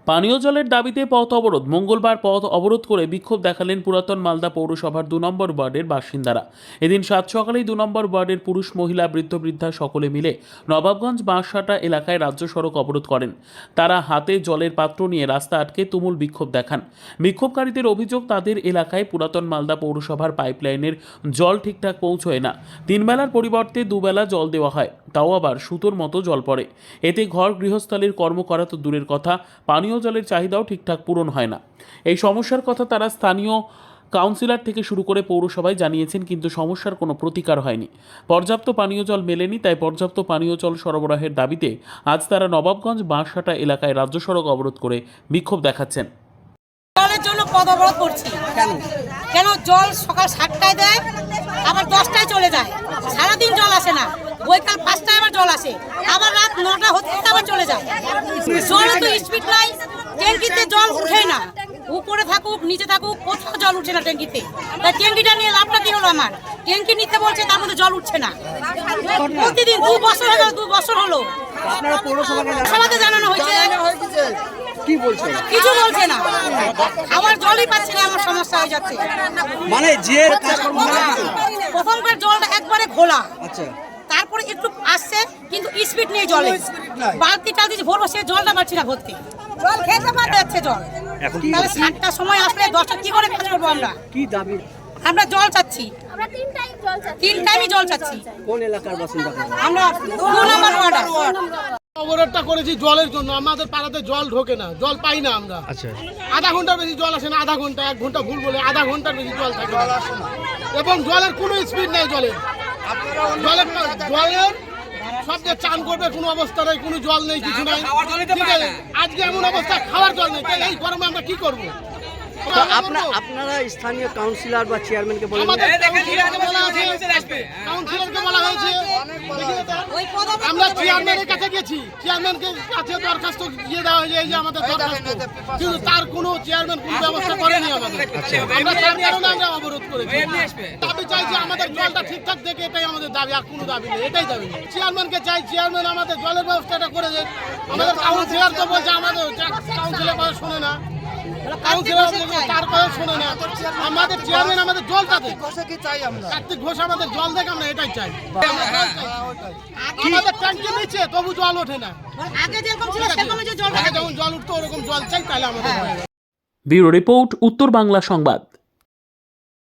পানীয় জলের দাবিতে পথ অবরোধ। মঙ্গলবার পথ অবরোধ করে বিক্ষোভ দেখালেন পুরাতন মালদা পৌরসভার ২ নম্বর ওয়ার্ডের বাসিন্দারা। এদিন সাত সকালেই ২ নম্বর ওয়ার্ডের পুরুষ, মহিলা, বৃদ্ধ বৃদ্ধা সকলে মিলে নবাবগঞ্জ বাঁশহাটা এলাকায় রাজ্য সড়ক অবরোধ করেন। তারা হাতে জলের পাত্র নিয়ে রাস্তা আটকে তুমুল বিক্ষোভ দেখান। বিক্ষোভকারীদের অভিযোগ, তাদের এলাকায় পুরাতন মালদা পৌরসভার পাইপলাইনের জল ঠিকঠাক পৌঁছয় না। ৩ বেলার পরিবর্তে ২ বেলা জল দেওয়া হয়, তাও আবার সুতোর মতো জল পড়ে। এতে ঘর গৃহস্থলীর কর্ম করা তো দূরের কথা, পানীয় জলের চাহিদাও ঠিকঠাক পূরণ হয় না। এই সমস্যার কথা তারা স্থানীয় কাউন্সিলর থেকে শুরু করে পৌরসভায় জানিয়েছেন, কিন্তু সমস্যার কোনো প্রতিকার হয়নি। পর্যাপ্ত পানীয় জল মেলেনি, তাই পর্যাপ্ত পানীয় জল সরবরাহের দাবিতে আজ তারা নবাবগঞ্জ বাঁশহাটা এলাকায় রাজ্য সড়ক অবরোধ করে বিক্ষোভ দেখাচ্ছেন। জলের জন্য পথ অবরোধ করছি। কেন জল সকাল 7টায় দেয়, আবার 10টায় চলে যায়, সারাদিন জল আসে না। বৈকাল 5টায় আবার জল আসে, আবার রাত 9টা হতে আবার চলে যায়। জল তো স্পিড নাই, ট্যাঙ্কিতে জল উঠে না। উপরে থাকুক নিচে থাকুক, কোথাও জল উঠছে না ট্যাঙ্কিতে। তাই ট্যাঙ্কিটা নিয়ে লাভটা কি হলো আমার? ট্যাঙ্কি নিতে বলছে, তার মধ্যে জল উঠছে না। প্রতিদিন 2 বছর হলো, 2 বছর হলো সবাইকে জানানো হয়েছে, কিছু বলছে না। আমার জলই পাচ্ছি না, আমার সমস্যা হয়ে যাচ্ছে। মানে যে প্রথমকার জলটা একবারে খোলা, তারপরে একটু আসছে, কিন্তু স্পিড নেই জলে। বালতি টালতি ভরবো, সে জলটা পাচ্ছি না ভর্তি। জল খেতে পারবে যাচ্ছে জল। তাহলে 7টার সময় আসলে 10টা কি করে কাজ করবো আমরা? কি দাবি? আমরা জল চাচ্ছি, আমরা 3 টাইমই জল চাচ্ছি। কোন এলাকার বাসিন্দা? আমরা 2 নম্বর ওয়ার্ড। অবরোধটা করেছি জলের জন্য। আমাদের পাড়াতে জল ঢোকে না, জল পাই না আমরা। আধা ঘন্টার বেশি জল আসে না, আধা ঘন্টা 1 ঘন্টা ভুল বলে আধা ঘন্টার বেশি জল থাকে এবং জলের কোনো স্পিড নাই। জলের সব যে চান করবে কোনো অবস্থা নেই, কোনো জল নেই, কিছু নাই। ঠিক আছে, আজকে এমন অবস্থা, খাওয়ার জল নেই। তাহলে এই গরমে আমরা কি করবো? আপনারা স্থানীয় কাউন্সিলর বা চেয়ারম্যানকে বলেন? কাউন্সিলরকে বলা হয়েছে, আমরা চেয়ারম্যানের কাছে গেছি, চেয়ারম্যানকে কাছে দরখাস্ত দিয়ে দেওয়া হয়েছে, এই যে আমাদের দরখাস্ত, কিন্তু তার কোনো চেয়ারম্যান কোনো ব্যবস্থা করেনি আমাদের। আমরা তার কারণে আমরা অবরোধ করেছি। দাবি চাইছি আমাদের জলটা ঠিকঠাক দেখে, এটাই আমাদের দাবি, আর কোনো দাবি নেই, এটাই দাবি। চেয়ারম্যানকে চাই, চেয়ারম্যান আমাদের জলের ব্যবস্থাটা করে দেয়। আমাদের কাউন্সিলর তো বলছে, আমাদের কাউন্সিলর কথা শোনে না, কাউন্সিলর তার কথা শোনে না। আমাদের চেয়ারম্যান আমাদের জলটা দেয়, কার্তিক ঘোষ আমাদের জল দেখে, আমরা এটাই চাই। আমাদের ট্যাঙ্কি নিচে তবু জল ওঠে না। আগে যেরকম ছিল সেরকম যে জল, যেমন জল উঠতো ওরকম জল চাই, তাহলে আমাদের। ব্যুরো রিপোর্ট, উত্তর বাংলা সংবাদ।